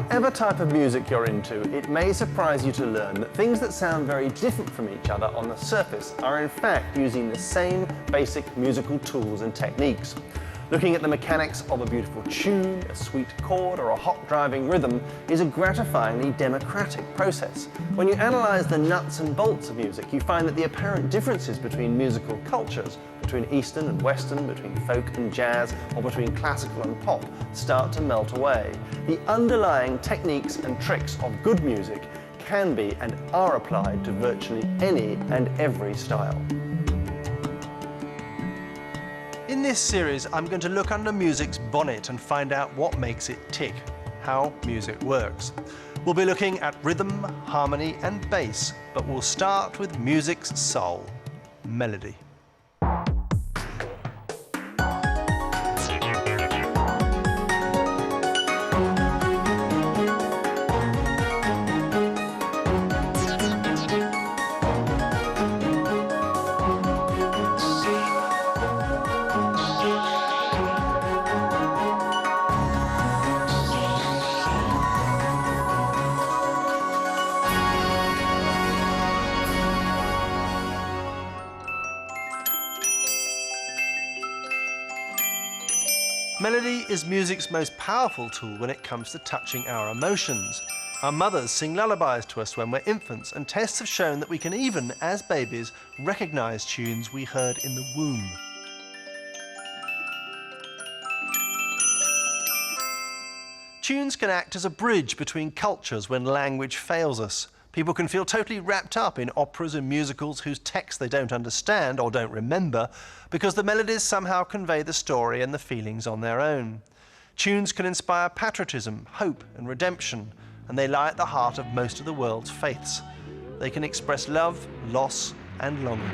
Whatever type of music you're into, it may surprise you to learn that things that sound very different from each other on the surface are in fact using the same basic musical tools and techniques. Looking at the mechanics of a beautiful tune, a sweet chord, or a hot driving rhythm is a gratifyingly democratic process. When you analyse the nuts and bolts of music, you find that the apparent differences between musical cultures, between Eastern and Western, between folk and jazz, or between classical and pop, start to melt away. The underlying techniques and tricks of good music can be and are applied to virtually any and every style. In this series, I'm going to look under music's bonnet and find out what makes it tick, how music works. We'll be looking at rhythm, harmony and bass, but we'll start with music's soul, melody. Melody is music's most powerful tool when it comes to touching our emotions. Our mothers sing lullabies to us when we're infants, and tests have shown that we can even, as babies, recognise tunes we heard in the womb. Tunes can act as a bridge between cultures when language fails us. People can feel totally wrapped up in operas and musicals whose text they don't understand or don't remember because the melodies somehow convey the story and the feelings on their own. Tunes can inspire patriotism, hope and redemption, and they lie at the heart of most of the world's faiths. They can express love, loss and longing.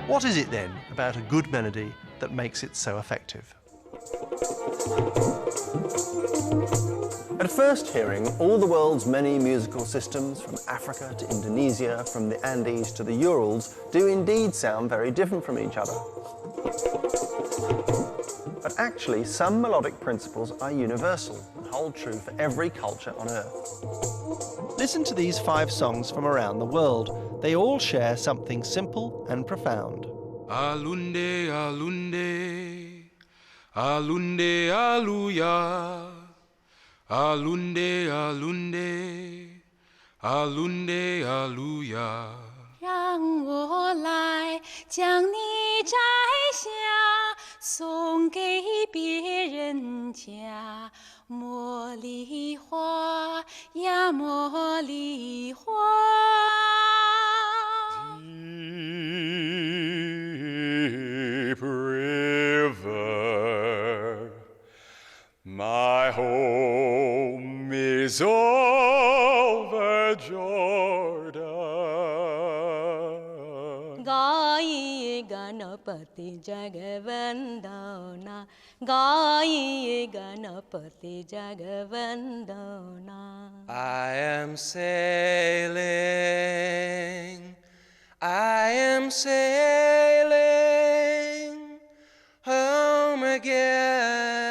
What is it then about a good melody that makes it so effective? At first hearing, all the world's many musical systems, from Africa to Indonesia, from the Andes to the Urals, do indeed sound very different from each other. But actually, some melodic principles are universal and hold true for every culture on Earth. Listen to these 5 songs from around the world. They all share something simple and profound. Alunde, alunde, alunde, aluya. Alunde, alunde, alunde, aluya. 让我来将你摘下，送给别人家。茉莉花呀，茉莉花。Deep river, my home is over Jordan. गाइए गणपति जगवंदना गाइए Ganpati जगवंदना I am sailing home again,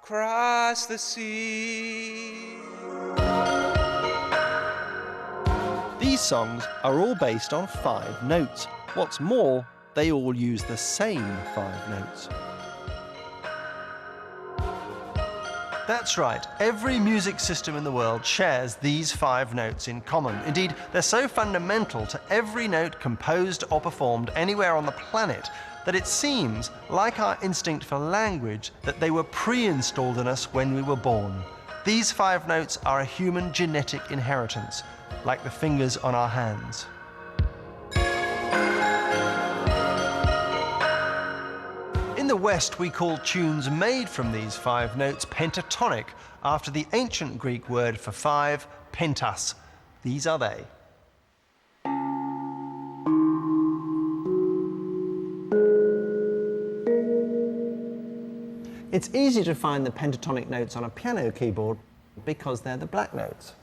across the sea. These songs are all based on 5 notes. What's more, they all use the same 5 notes. That's right, every music system in the world shares these 5 notes in common. Indeed, they're so fundamental to every note composed or performed anywhere on the planet that it seems, like our instinct for language, that they were pre-installed in us when we were born. These 5 notes are a human genetic inheritance, like the fingers on our hands. In the West, we call tunes made from these 5 notes pentatonic, after the ancient Greek word for 5, pentas. These are they. It's easy to find the pentatonic notes on a piano keyboard because they're the black notes.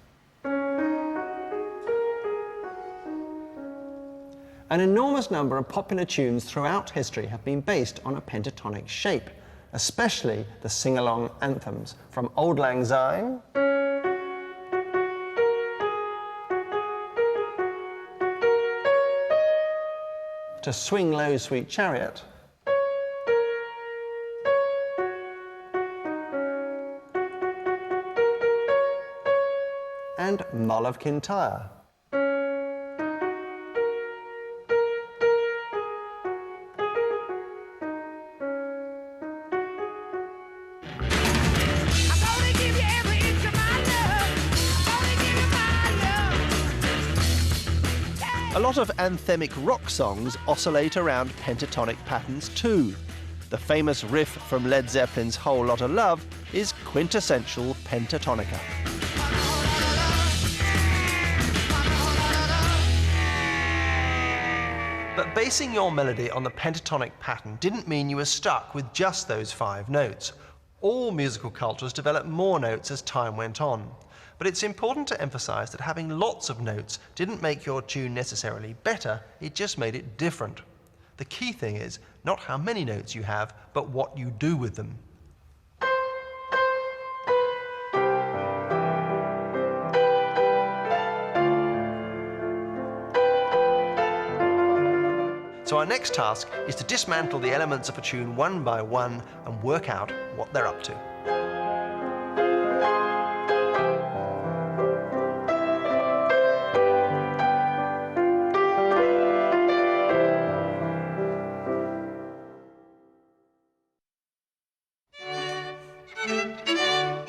An enormous number of popular tunes throughout history have been based on a pentatonic shape, especially the sing-along anthems, from Auld Lang Syne to Swing Low, Sweet Chariot, and Mull of Kintyre. A lot of anthemic rock songs oscillate around pentatonic patterns too. The famous riff from Led Zeppelin's Whole Lotta Love is quintessential pentatonica. But basing your melody on the pentatonic pattern didn't mean you were stuck with just those 5 notes. All musical cultures developed more notes as time went on. But it's important to emphasize that having lots of notes didn't make your tune necessarily better, it just made it different. The key thing is not how many notes you have, but what you do with them. So our next task is to dismantle the elements of a tune one by one and work out what they're up to.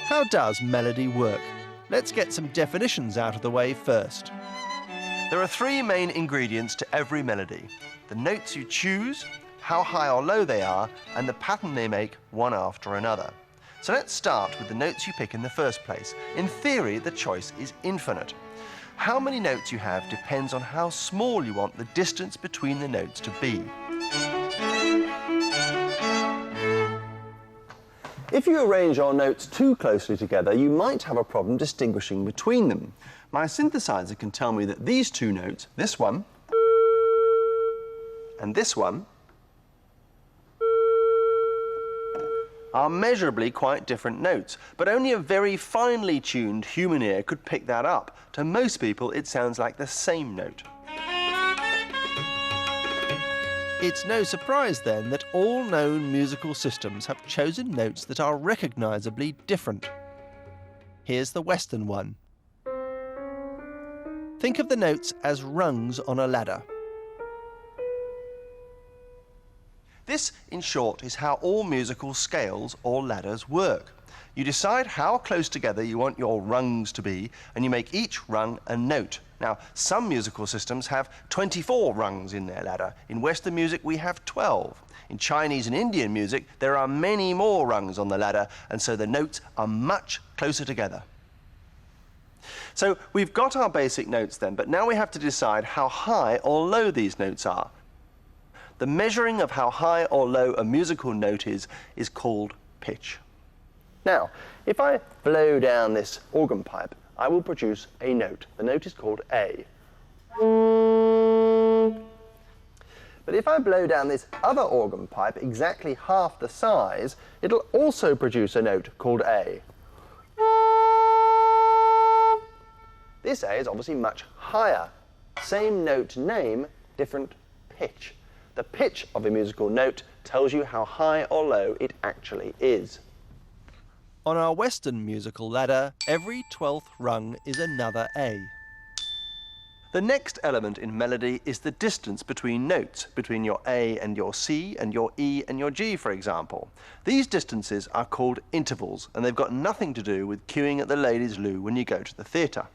How does melody work? Let's get some definitions out of the way first. There are 3 main ingredients to every melody: the notes you choose, how high or low they are, and the pattern they make one after another. So let's start with the notes you pick in the first place. In theory, the choice is infinite. How many notes you have depends on how small you want the distance between the notes to be. If you arrange your notes too closely together, you might have a problem distinguishing between them. My synthesizer can tell me that these 2 notes, this one and this one, are measurably quite different notes, but only a very finely tuned human ear could pick that up. To most people, it sounds like the same note. It's no surprise then that all known musical systems have chosen notes that are recognisably different. Here's the Western one. Think of the notes as rungs on a ladder. This, in short, is how all musical scales or ladders work. You decide how close together you want your rungs to be, and you make each rung a note. Now, some musical systems have 24 rungs in their ladder. In Western music, we have 12. In Chinese and Indian music, there are many more rungs on the ladder, and so the notes are much closer together. So we've got our basic notes then, but now we have to decide how high or low these notes are. The measuring of how high or low a musical note is called pitch. Now, if I blow down this organ pipe, I will produce a note. The note is called A. But if I blow down this other organ pipe exactly half the size, it'll also produce a note called A. This A is obviously much higher. Same note name, different pitch. The pitch of a musical note tells you how high or low it actually is. On our Western musical ladder, every 12th rung is another A. The next element in melody is the distance between notes, between your A and your C and your E and your G, for example. These distances are called intervals, and they've got nothing to do with queuing at the ladies' loo when you go to the theatre.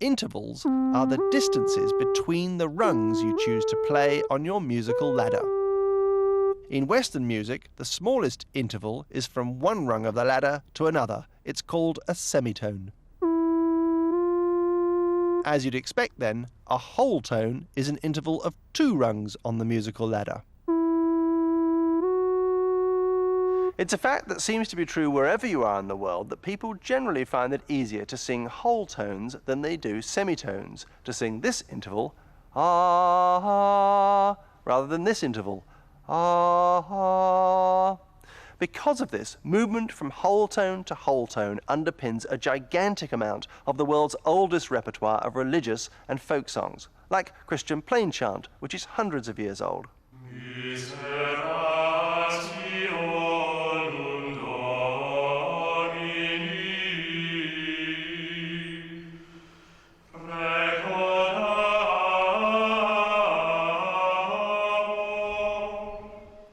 Intervals are the distances between the rungs you choose to play on your musical ladder. In Western music, the smallest interval is from one rung of the ladder to another. It's called a semitone. As you'd expect then, a whole tone is an interval of 2 rungs on the musical ladder. It's a fact that seems to be true wherever you are in the world that people generally find it easier to sing whole tones than they do semitones. To sing this interval, ah, rather than this interval, ah. Because of this, movement from whole tone to whole tone underpins a gigantic amount of the world's oldest repertoire of religious and folk songs, like Christian plain chant, which is hundreds of years old.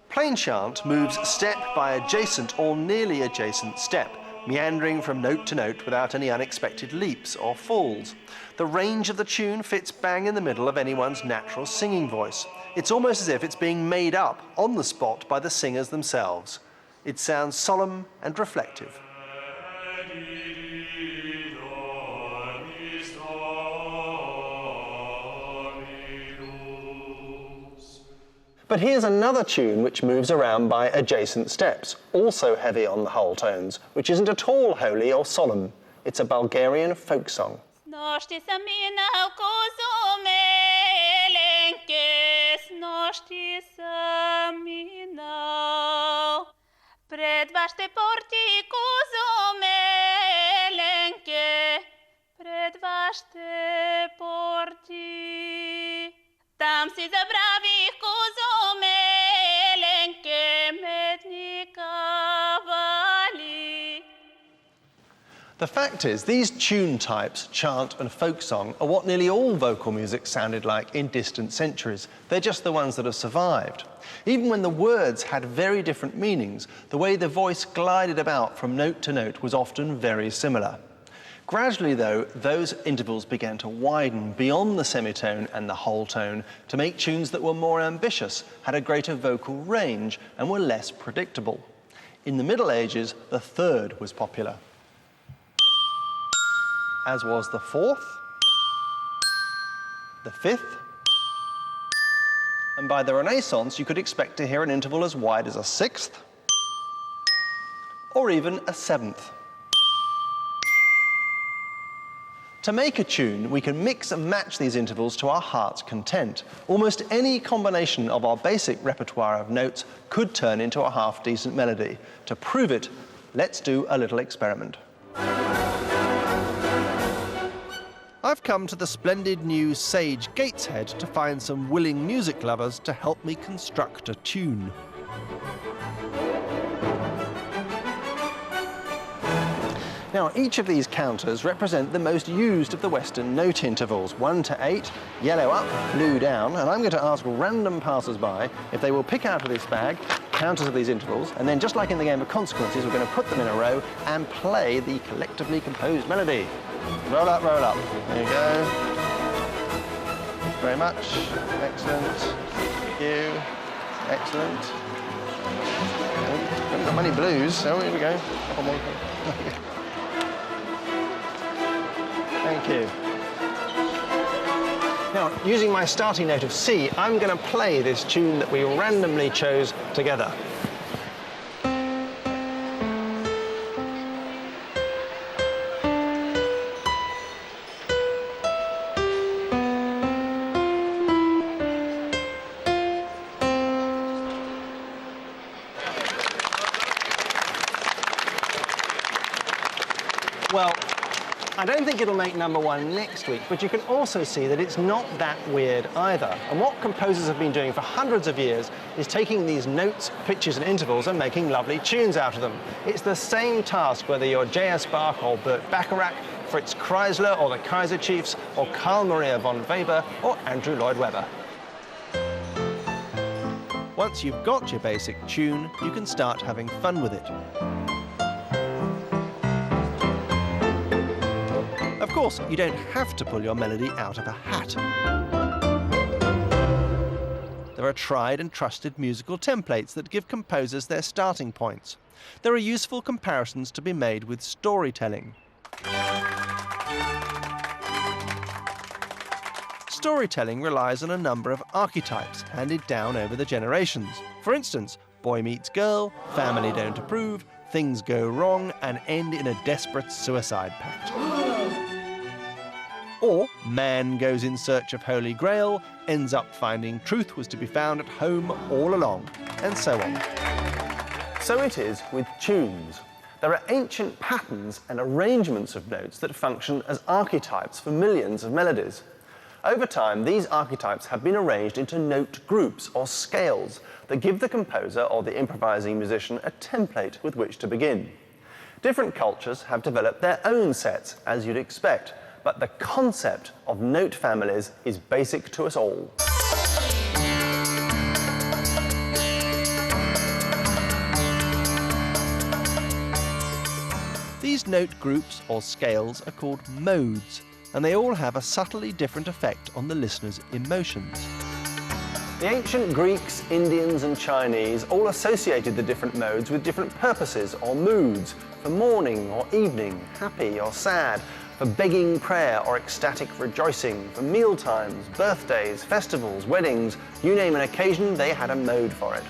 Plain chant moves step by adjacent or nearly adjacent step, meandering from note to note without any unexpected leaps or falls. The range of the tune fits bang in the middle of anyone's natural singing voice. It's almost as if it's being made up on the spot by the singers themselves. It sounds solemn and reflective. But here's another tune which moves around by adjacent steps, also heavy on the whole tones, which isn't at all holy or solemn. It's a Bulgarian folk song. Tam si zabravih kozo melenke mednika vali. The fact is, these tune types, chant and folk song, are what nearly all vocal music sounded like in distant centuries. They're just the ones that have survived. Even when the words had very different meanings, the way the voice glided about from note to note was often very similar. Gradually, though, those intervals began to widen beyond the semitone and the whole tone to make tunes that were more ambitious, had a greater vocal range, and were less predictable. In the Middle Ages, the third was popular, as was the fourth, the fifth, and by the Renaissance, you could expect to hear an interval as wide as a sixth, or even a seventh. To make a tune, we can mix and match these intervals to our heart's content. Almost any combination of our basic repertoire of notes could turn into a half-decent melody. To prove it, let's do a little experiment. I've come to the splendid new Sage Gateshead to find some willing music lovers to help me construct a tune. Now, each of these counters represent the most used of the Western note intervals, 1 to 8, yellow up, blue down, and I'm going to ask random passers-by if they will pick out of this bag counters of these intervals, and then just like in the game of consequences, we're going to put them in a row and play the collectively composed melody. Roll up, roll up. There you go. Thank you very much. Excellent. Thank you. Excellent. Haven't got many blues, so here we go. Couple more. Thank you. Now, using my starting note of C, I'm going to play this tune that we randomly chose together. Well, I don't think it'll make #1 next week, but you can also see that it's not that weird either. And what composers have been doing for hundreds of years is taking these notes, pitches and intervals and making lovely tunes out of them. It's the same task whether you're J.S. Bach or Burt Bacharach, Fritz Kreisler or the Kaiser Chiefs, or Carl Maria von Weber or Andrew Lloyd Webber. Once you've got your basic tune, you can start having fun with it. Of course, you don't have to pull your melody out of a hat. There are tried and trusted musical templates that give composers their starting points. There are useful comparisons to be made with storytelling. Storytelling relies on a number of archetypes handed down over the generations. For instance, boy meets girl, family don't approve, things go wrong and end in a desperate suicide pact. Or man goes in search of Holy Grail, ends up finding truth was to be found at home all along, and so on. So it is with tunes. There are ancient patterns and arrangements of notes that function as archetypes for millions of melodies. Over time, these archetypes have been arranged into note groups or scales that give the composer or the improvising musician a template with which to begin. Different cultures have developed their own sets, as you'd expect, but the concept of note families is basic to us all. These note groups or scales are called modes, and they all have a subtly different effect on the listener's emotions. The ancient Greeks, Indians and Chinese all associated the different modes with different purposes or moods, for morning or evening, happy or sad, for begging prayer or ecstatic rejoicing, for mealtimes, birthdays, festivals, weddings, you name an occasion, they had a mode for it.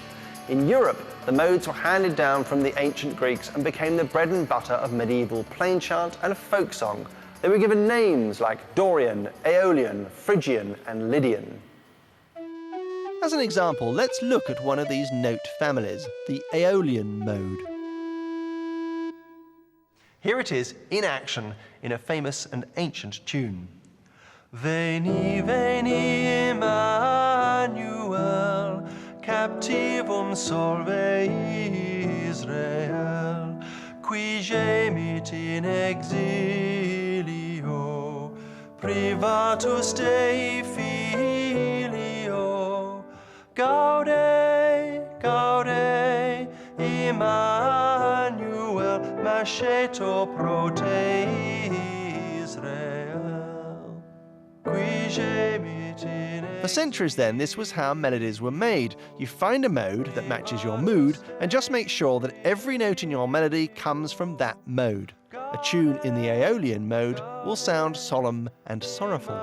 In Europe, the modes were handed down from the ancient Greeks and became the bread and butter of medieval plain chant and folk song. They were given names like Dorian, Aeolian, Phrygian and Lydian. As an example, let's look at one of these note families, the Aeolian mode. Here it is in action in a famous and ancient tune. Veni, veni, Emmanuel, captivum solve Israel, qui gemit in exilio, privatus Dei filio, gaude, gaude, Emmanuel, masceto pro te Israel, qui gemit in. For centuries then, this was how melodies were made. You find a mode that matches your mood and just make sure that every note in your melody comes from that mode. A tune in the Aeolian mode will sound solemn and sorrowful.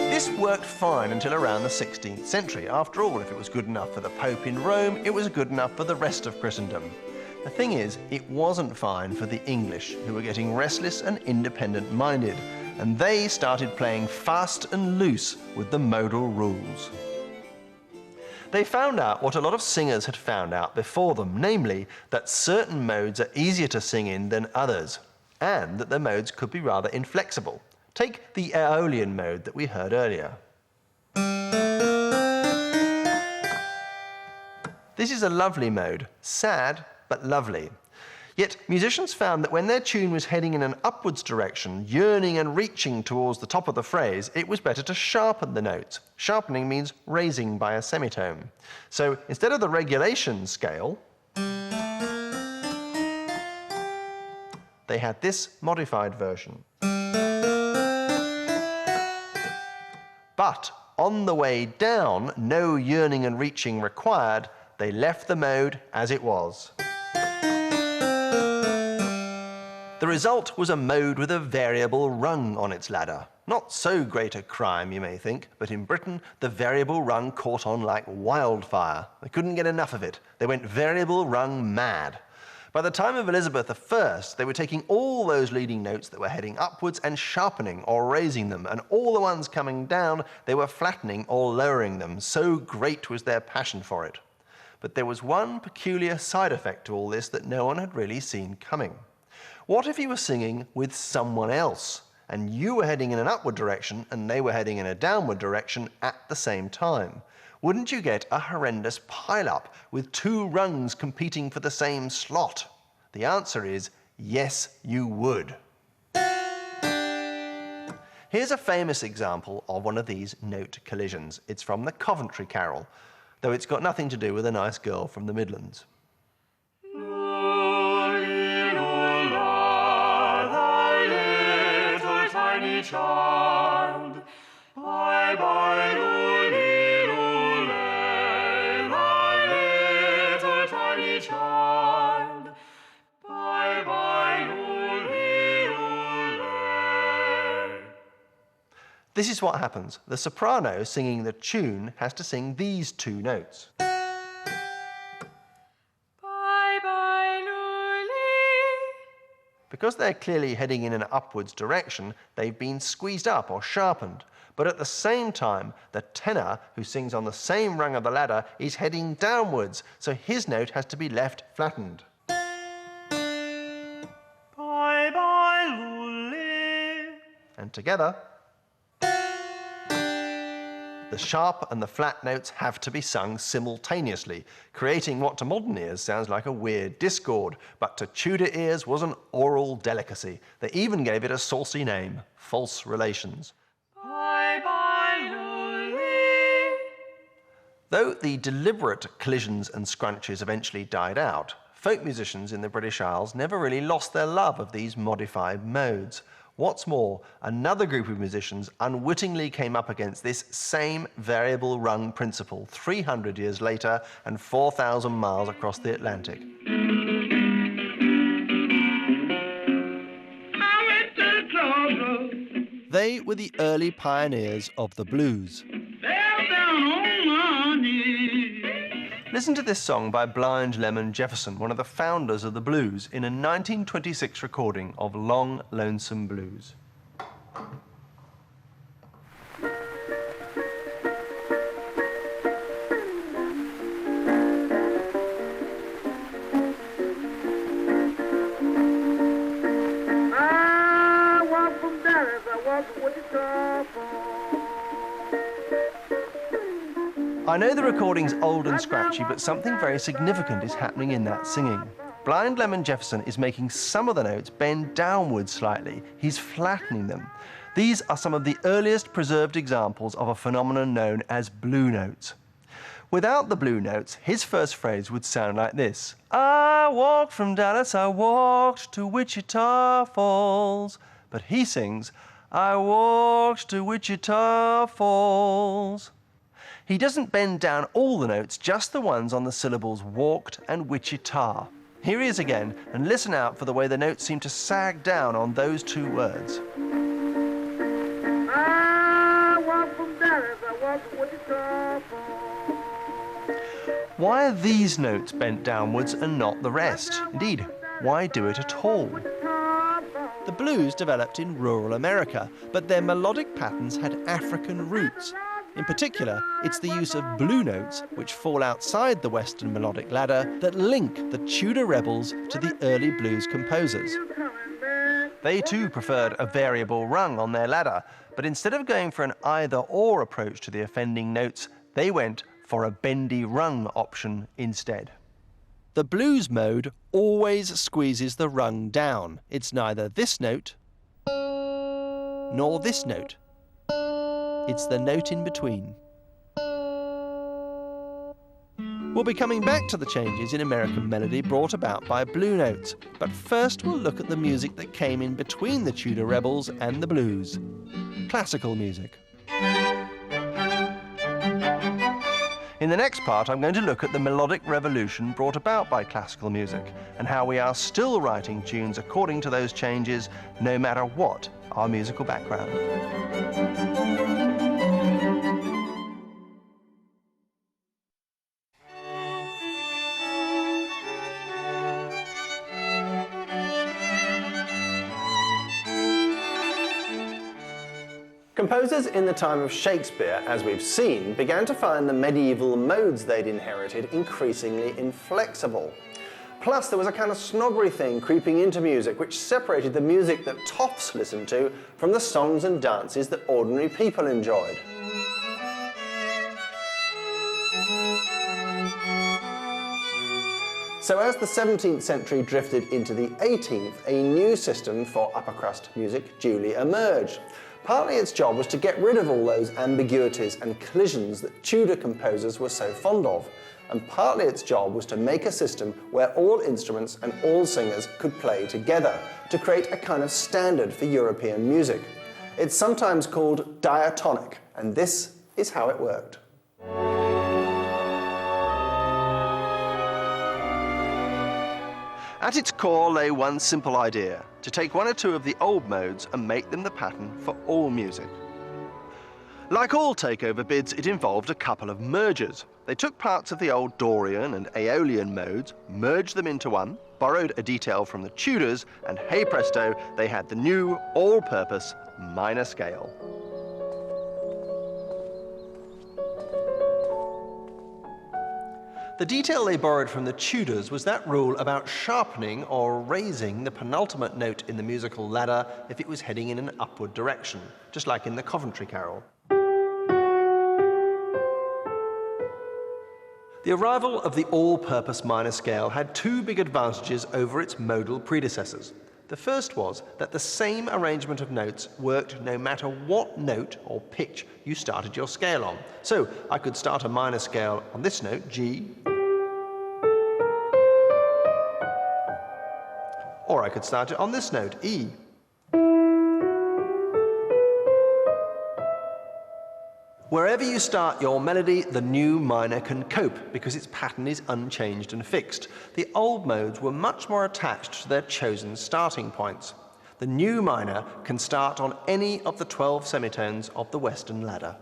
This worked fine until around the 16th century. After all, if it was good enough for the Pope in Rome, it was good enough for the rest of Christendom. The thing is, it wasn't fine for the English, who were getting restless and independent-minded, and they started playing fast and loose with the modal rules. They found out what a lot of singers had found out before them, namely that certain modes are easier to sing in than others, and that the modes could be rather inflexible. Take the Aeolian mode that we heard earlier. This is a lovely mode, sad but lovely. Yet musicians found that when their tune was heading in an upwards direction, yearning and reaching towards the top of the phrase, it was better to sharpen the notes. Sharpening means raising by a semitone. So instead of the regulation scale, they had this modified version. But on the way down, no yearning and reaching required, they left the mode as it was. The result was a mode with a variable rung on its ladder. Not so great a crime, you may think, but in Britain, the variable rung caught on like wildfire. They couldn't get enough of it. They went variable rung mad. By the time of Elizabeth I, they were taking all those leading notes that were heading upwards and sharpening or raising them, and all the ones coming down, they were flattening or lowering them. So great was their passion for it. But there was one peculiar side effect to all this that no one had really seen coming. What if you were singing with someone else, and you were heading in an upward direction and they were heading in a downward direction at the same time? Wouldn't you get a horrendous pile-up with two rungs competing for the same slot? The answer is yes, you would. Here's a famous example of one of these note collisions. It's from the Coventry Carol, though it's got nothing to do with a nice girl from the Midlands. Child, bye bye, lule, lule, thy little tiny child, bye bye. This is what happens. The soprano singing the tune has to sing these two notes. Bye-bye, Luli. Because they're clearly heading in an upwards direction, they've been squeezed up or sharpened. But at the same time, the tenor, who sings on the same rung of the ladder, is heading downwards, so his note has to be left flattened. Bye-bye, Luli. And together, the sharp and the flat notes have to be sung simultaneously, creating what to modern ears sounds like a weird discord, but to Tudor ears was an oral delicacy. They even gave it a saucy name, false relations. Bye-bye, Luli. Though the deliberate collisions and scrunches eventually died out, folk musicians in the British Isles never really lost their love of these modified modes. What's more, another group of musicians unwittingly came up against this same variable rung principle 300 years later and 4,000 miles across the Atlantic. They were the early pioneers of the blues. Listen to this song by Blind Lemon Jefferson, one of the founders of the blues, in a 1926 recording of Long Lonesome Blues. I walk from Dallas, I walk from Wichita Falls. I know the recording's old and scratchy, but something very significant is happening in that singing. Blind Lemon Jefferson is making some of the notes bend downwards slightly. He's flattening them. These are some of the earliest preserved examples of a phenomenon known as blue notes. Without the blue notes, his first phrase would sound like this. I walked from Dallas, I walked to Wichita Falls. But he sings, I walked to Wichita Falls. He doesn't bend down all the notes, just the ones on the syllables walked and Wichita. Here he is again, and listen out for the way the notes seem to sag down on those two words. I walk from Dallas, I walk from Wichita Falls. Why are these notes bent downwards and not the rest? Indeed, why do it at all? The blues developed in rural America, but their melodic patterns had African roots. In particular, it's the use of blue notes, which fall outside the Western melodic ladder, that link the Tudor rebels to the early blues composers. They too preferred a variable rung on their ladder, but instead of going for an either-or approach to the offending notes, they went for a bendy rung option instead. The blues mode always squeezes the rung down. It's neither this note nor this note. It's the note in between. We'll be coming back to the changes in American melody brought about by blue notes, but first we'll look at the music that came in between the Tudor rebels and the blues. Classical music. In the next part, I'm going to look at the melodic revolution brought about by classical music and how we are still writing tunes according to those changes, no matter what our musical background. Composers in the time of Shakespeare, as we've seen, began to find the medieval modes they'd inherited increasingly inflexible. Plus, there was a kind of snobbery thing creeping into music which separated the music that toffs listened to from the songs and dances that ordinary people enjoyed. So as the 17th century drifted into the 18th, a new system for upper crust music duly emerged. Partly its job was to get rid of all those ambiguities and collisions that Tudor composers were so fond of, and partly its job was to make a system where all instruments and all singers could play together, to create a kind of standard for European music. It's sometimes called diatonic, and this is how it worked. At its core lay one simple idea, to take one or two of the old modes and make them the pattern for all music. Like all takeover bids, it involved a couple of mergers. They took parts of the old Dorian and Aeolian modes, merged them into one, borrowed a detail from the Tudors, and hey presto, they had the new, all-purpose minor scale. The detail they borrowed from the Tudors was that rule about sharpening or raising the penultimate note in the musical ladder if it was heading in an upward direction, just like in the Coventry Carol. The arrival of the all-purpose minor scale had two big advantages over its modal predecessors. The first was that the same arrangement of notes worked no matter what note or pitch you started your scale on. So I could start a minor scale on this note, G, or I could start it on this note, E. Wherever you start your melody, the new minor can cope because its pattern is unchanged and fixed. The old modes were much more attached to their chosen starting points. The new minor can start on any of the 12 semitones of the Western ladder.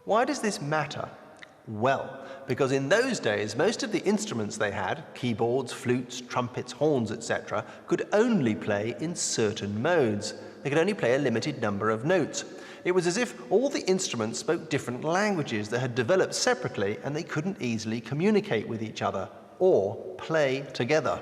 Why does this matter? Well, because in those days, most of the instruments they had, keyboards, flutes, trumpets, horns, etc., could only play in certain modes. They could only play a limited number of notes. It was as if all the instruments spoke different languages that had developed separately and they couldn't easily communicate with each other or play together.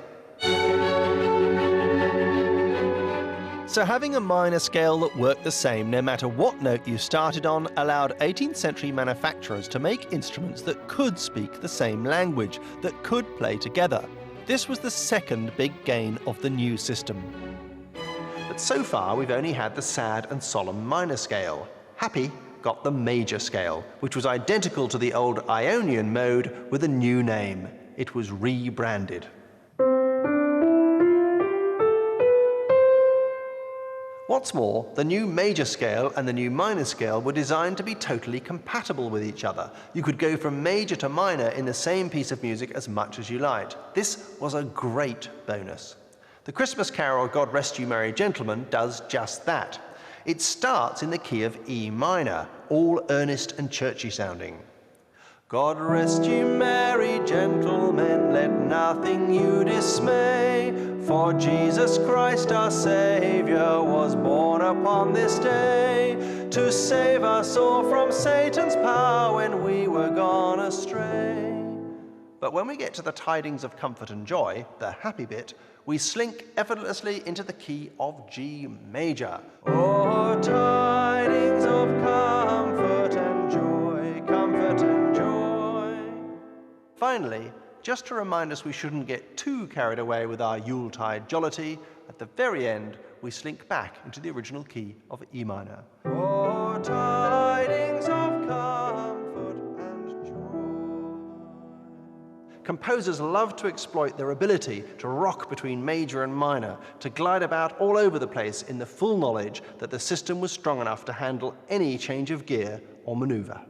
So having a minor scale that worked the same no matter what note you started on allowed 18th century manufacturers to make instruments that could speak the same language, that could play together. This was the second big gain of the new system. But so far we've only had the sad and solemn minor scale. Happy got the major scale, which was identical to the old Ionian mode with a new name. It was rebranded. What's more, the new major scale and the new minor scale were designed to be totally compatible with each other. You could go from major to minor in the same piece of music as much as you liked. This was a great bonus. The Christmas carol God Rest You Merry Gentlemen does just that. It starts in the key of E minor, all earnest and churchy sounding. God rest ye merry gentlemen, let nothing you dismay, for Jesus Christ our Saviour was born upon this day, to save us all from Satan's power when we were gone astray. But when we get to the tidings of comfort and joy, the happy bit, we slink effortlessly into the key of G major. Oh, tidings of comfort and joy, comfort and joy. Finally, just to remind us we shouldn't get too carried away with our Yuletide jollity, at the very end we slink back into the original key of E minor. Oh, tidings of comfort and joy. Composers love to exploit their ability to rock between major and minor, to glide about all over the place in the full knowledge that the system was strong enough to handle any change of gear or maneuver.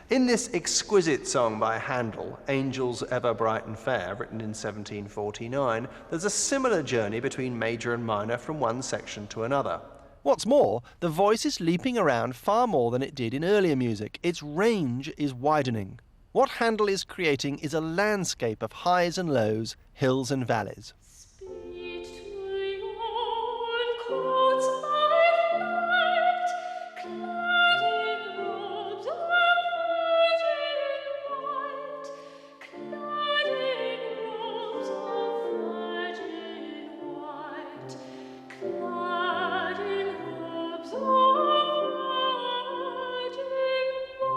In this exquisite song by Handel, Angels Ever Bright and Fair, written in 1749, there's a similar journey between major and minor from one section to another. What's more, the voice is leaping around far more than it did in earlier music. Its range is widening. What Handel is creating is a landscape of highs and lows, hills and valleys. Speed to yon courts by night, clad in robes of virgin white, clad in robes of virgin white, clad in robes of virgin white.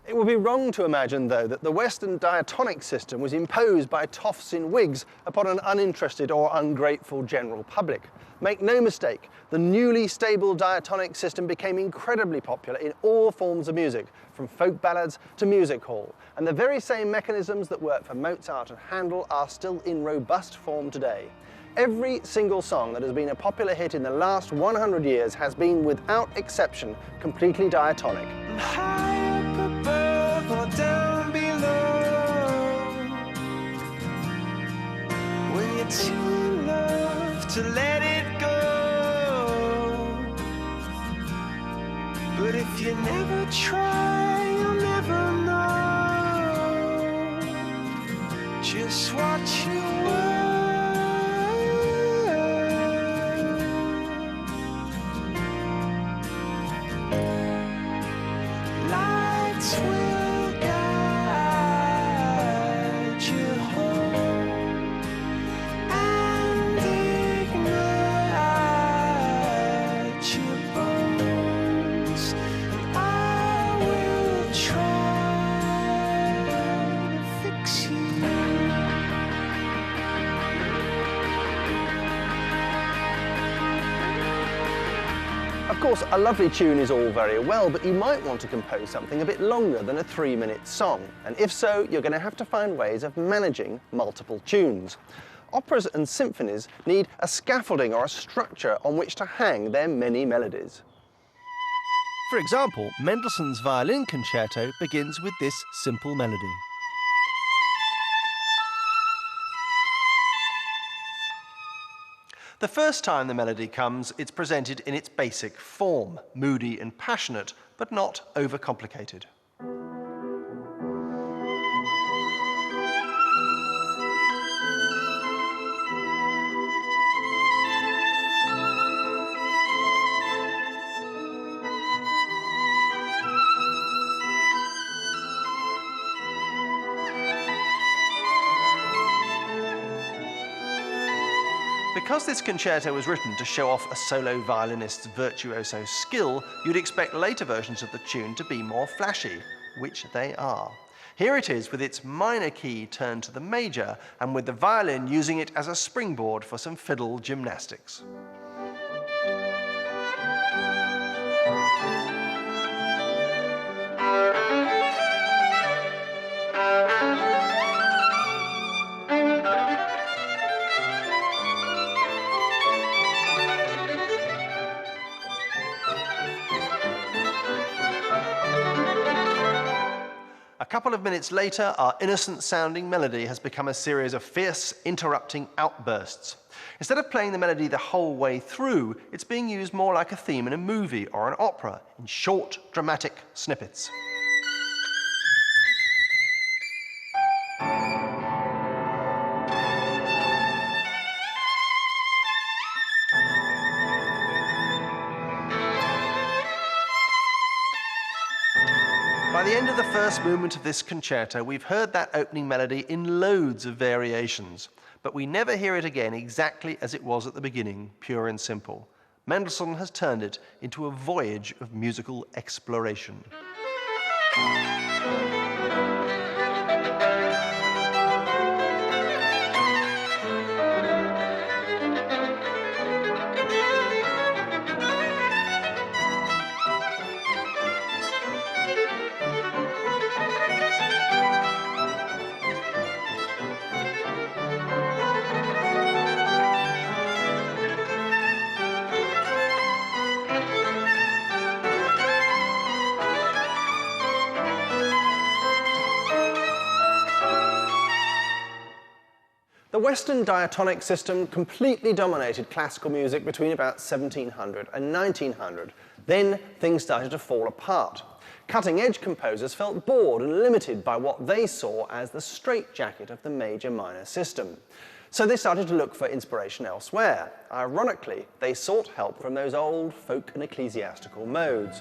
It would be wrong to imagine, though, that the Western diatonic system was imposed by toffs in wigs upon an uninterested or ungrateful general public. Make no mistake, the newly stable diatonic system became incredibly popular in all forms of music, from folk ballads to music hall, and the very same mechanisms that worked for Mozart and Handel are still in robust form today. Every single song that has been a popular hit in the last 100 years has been, without exception, completely diatonic. High up above or down below, when you're too in love to let it go. But if you never try, you'll never know just what you were. Lights will guide you home and ignite your bones, and I will try to fix you. Of course, a lovely tune is all very well, but you might want to compose something a bit longer than a 3-minute song. And if so, you're going to have to find ways of managing multiple tunes. Operas and symphonies need a scaffolding or a structure on which to hang their many melodies. For example, Mendelssohn's Violin Concerto begins with this simple melody. The first time the melody comes, it's presented in its basic form, moody and passionate, but not overcomplicated. Because this concerto was written to show off a solo violinist's virtuoso skill, you'd expect later versions of the tune to be more flashy, which they are. Here it is with its minor key turned to the major, and with the violin using it as a springboard for some fiddle gymnastics. A couple of minutes later, our innocent-sounding melody has become a series of fierce, interrupting outbursts. Instead of playing the melody the whole way through, it's being used more like a theme in a movie or an opera, in short, dramatic snippets. By the end of the first movement of this concerto, we've heard that opening melody in loads of variations, but we never hear it again exactly as it was at the beginning, pure and simple. Mendelssohn has turned it into a voyage of musical exploration. Western diatonic system completely dominated classical music between about 1700 and 1900. Then things started to fall apart. Cutting-edge composers felt bored and limited by what they saw as the straitjacket of the major-minor system. So they started to look for inspiration elsewhere. Ironically, they sought help from those old folk and ecclesiastical modes.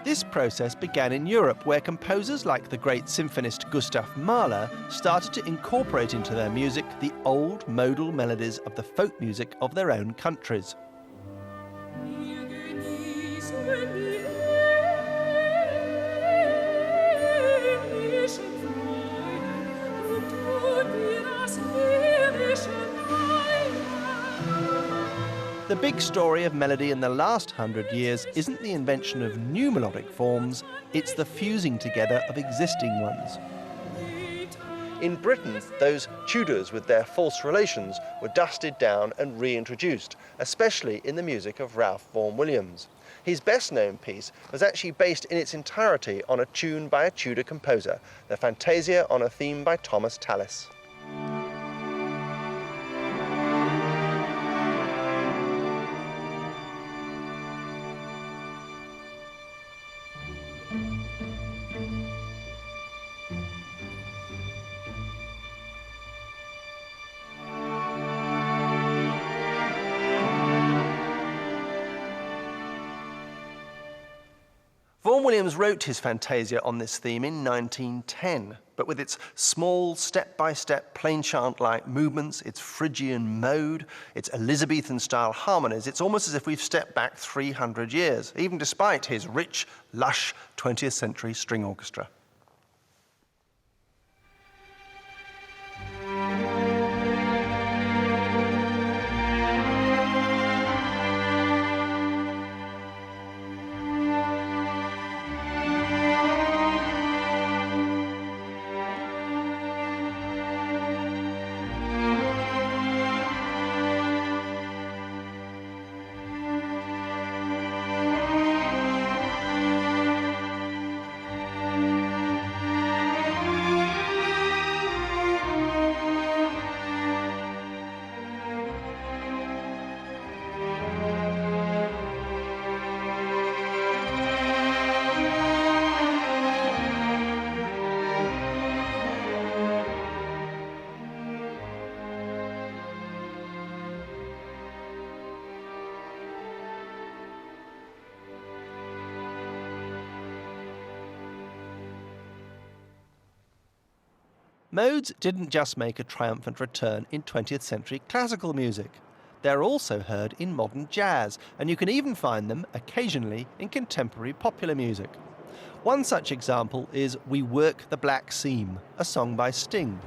This process began in Europe, where composers like the great symphonist Gustav Mahler started to incorporate into their music the old modal melodies of the folk music of their own countries. The big story of melody in the last 100 years isn't the invention of new melodic forms, it's the fusing together of existing ones. In Britain, those Tudors with their false relations were dusted down and reintroduced, especially in the music of Ralph Vaughan Williams. His best-known piece was actually based in its entirety on a tune by a Tudor composer, the Fantasia on a theme by Thomas Tallis. Vaughan Williams wrote his Fantasia on this theme in 1910, but with its small, step-by-step, plain chant-like movements, its Phrygian mode, its Elizabethan-style harmonies, it's almost as if we've stepped back 300 years, even despite his rich, lush 20th century string orchestra. Modes didn't just make a triumphant return in 20th century classical music. They're also heard in modern jazz, and you can even find them occasionally in contemporary popular music. One such example is We Work the Black Seam, a song by Sting.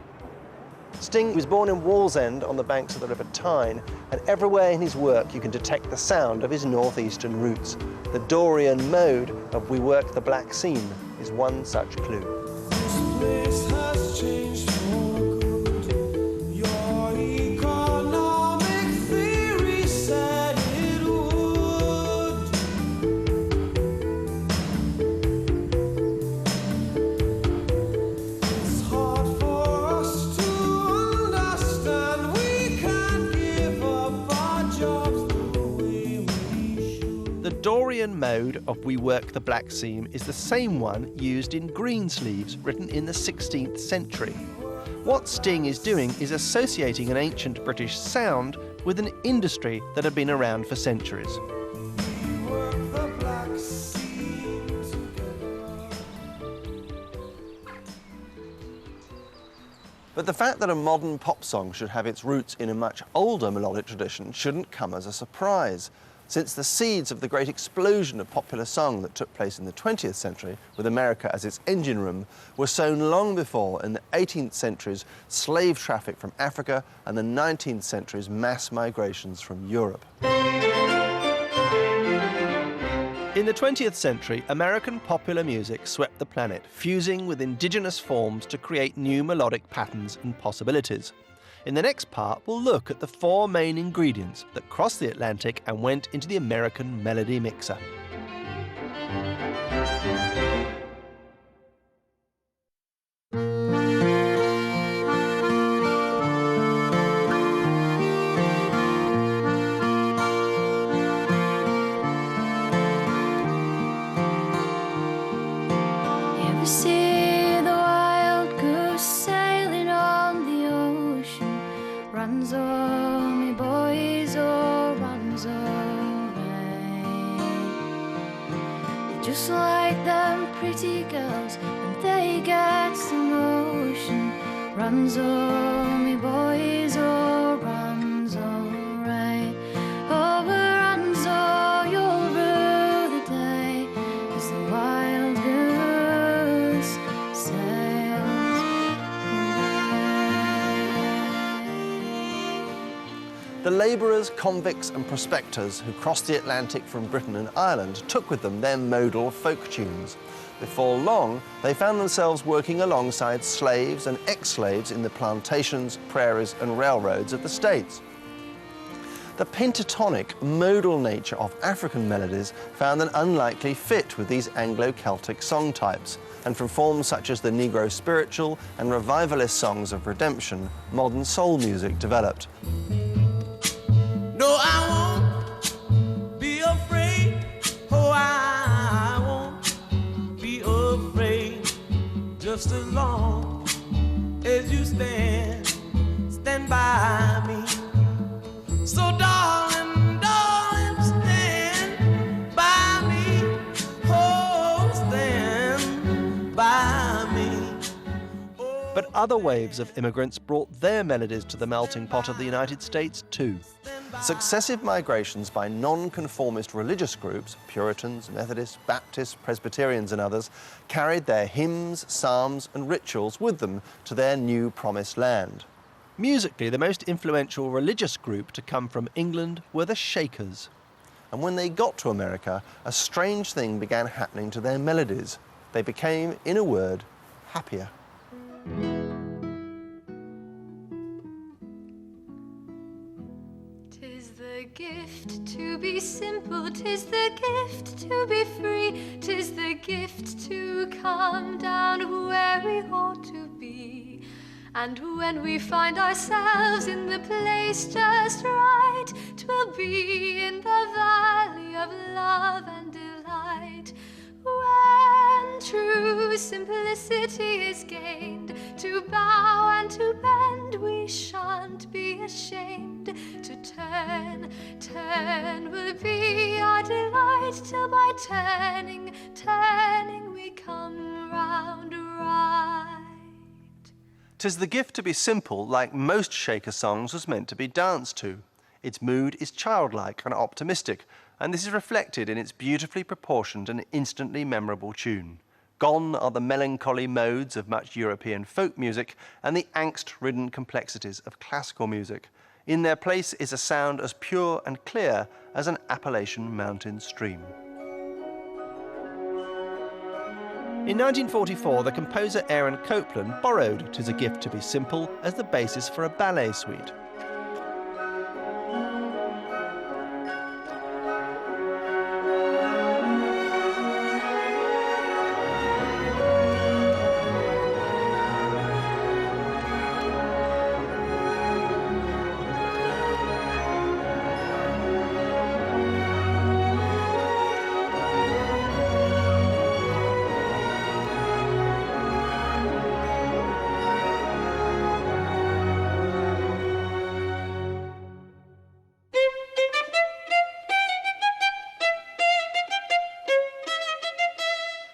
Sting was born in Wallsend on the banks of the River Tyne, and everywhere in his work you can detect the sound of his northeastern roots. The Dorian mode of We Work the Black Seam is one such clue. This has changed for good. Your economic theory said it would. It's hard for us to understand. We can't give up our jobs the way we should. The Dorian mode of We Work the Black Seam is the same one used in Greensleeves, written in the 16th century. What Sting is doing is associating an ancient British sound with an industry that had been around for centuries. Work the black seam together. But the fact that a modern pop song should have its roots in a much older melodic tradition shouldn't come as a surprise, since the seeds of the great explosion of popular song that took place in the 20th century, with America as its engine room, were sown long before in the 18th century's slave traffic from Africa and the 19th century's mass migrations from Europe. In the 20th century, American popular music swept the planet, fusing with indigenous forms to create new melodic patterns and possibilities. In the next part, we'll look at the four main ingredients that crossed the Atlantic and went into the American melody mixer. just like them pretty girls when they get some motion. Runs all me boys, oh runs all right. Oh, runs all you'll rue the day as the wild goose sails away. The labourers, convicts and prospectors who crossed the Atlantic from Britain and Ireland took with them their modal folk tunes. Before long, they found themselves working alongside slaves and ex-slaves in the plantations, prairies and railroads of the States. The pentatonic, modal nature of African melodies found an unlikely fit with these Anglo-Celtic song types, and from forms such as the Negro spiritual and revivalist songs of redemption, modern soul music developed. No, I won't be afraid. Oh, I won't be afraid. Just as long as you stand by me. So darling, darling, stand by me. Oh, stand by me. But other waves of immigrants brought their melodies to the melting pot of the United States too. Successive migrations by non-conformist religious groups, Puritans, Methodists, Baptists, Presbyterians and others, carried their hymns, psalms and rituals with them to their new promised land. Musically, the most influential religious group to come from England were the Shakers. And when they got to America, a strange thing began happening to their melodies. They became, in a word, happier. The gift to be simple, 'tis the gift to be free, 'tis the gift to come down where we ought to be. And when we find ourselves in the place just right, 'twill be in the valley of love and delight. When true simplicity is gained, to bow and to bend, we shan't be ashamed. To turn will be our delight, till by turning we come round right. 'Tis the gift to be simple, like most Shaker songs, was meant to be danced to. Its mood is childlike and optimistic, and this is reflected in its beautifully proportioned and instantly memorable tune. Gone are the melancholy modes of much European folk music and the angst-ridden complexities of classical music. In their place is a sound as pure and clear as an Appalachian mountain stream. In 1944, the composer Aaron Copland borrowed "'Tis a Gift to be Simple" as the basis for a ballet suite.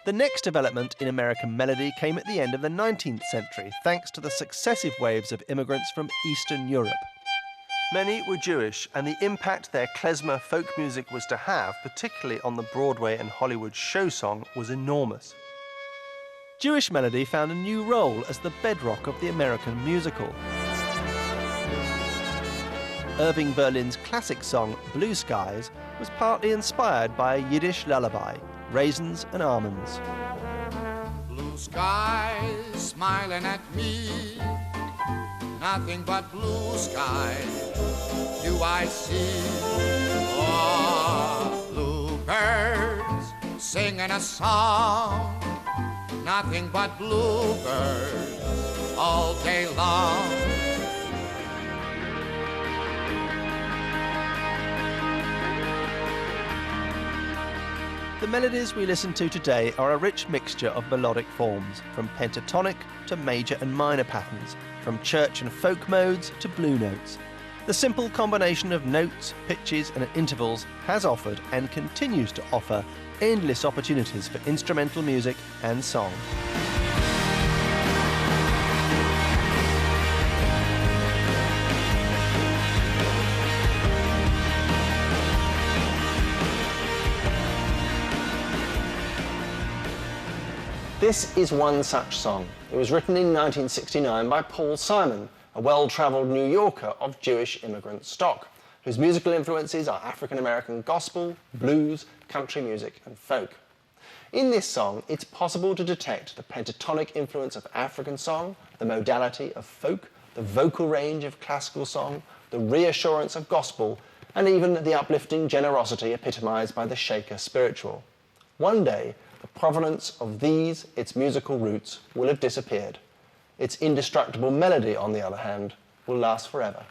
The next development in American melody came at the end of the 19th century, thanks to the successive waves of immigrants from Eastern Europe. Many were Jewish, and the impact their klezmer folk music was to have, particularly on the Broadway and Hollywood show song, was enormous. Jewish melody found a new role as the bedrock of the American musical. Irving Berlin's classic song, Blue Skies, was partly inspired by a Yiddish lullaby, Raisins and Almonds. Blue skies smiling at me, nothing but blue skies do I see. Oh, bluebirds singing a song, nothing but bluebirds all day long. The melodies we listen to today are a rich mixture of melodic forms, from pentatonic to major and minor patterns, from church and folk modes to blue notes. The simple combination of notes, pitches and intervals has offered and continues to offer endless opportunities for instrumental music and song. This is one such song. It was written in 1969 by Paul Simon, a well-travelled New Yorker of Jewish immigrant stock, whose musical influences are African-American gospel, blues, country music and folk. In this song, it's possible to detect the pentatonic influence of African song, the modality of folk, the vocal range of classical song, the reassurance of gospel, and even the uplifting generosity epitomised by the Shaker spiritual. One day, the provenance of these, its musical roots, will have disappeared. Its indestructible melody, on the other hand, will last forever.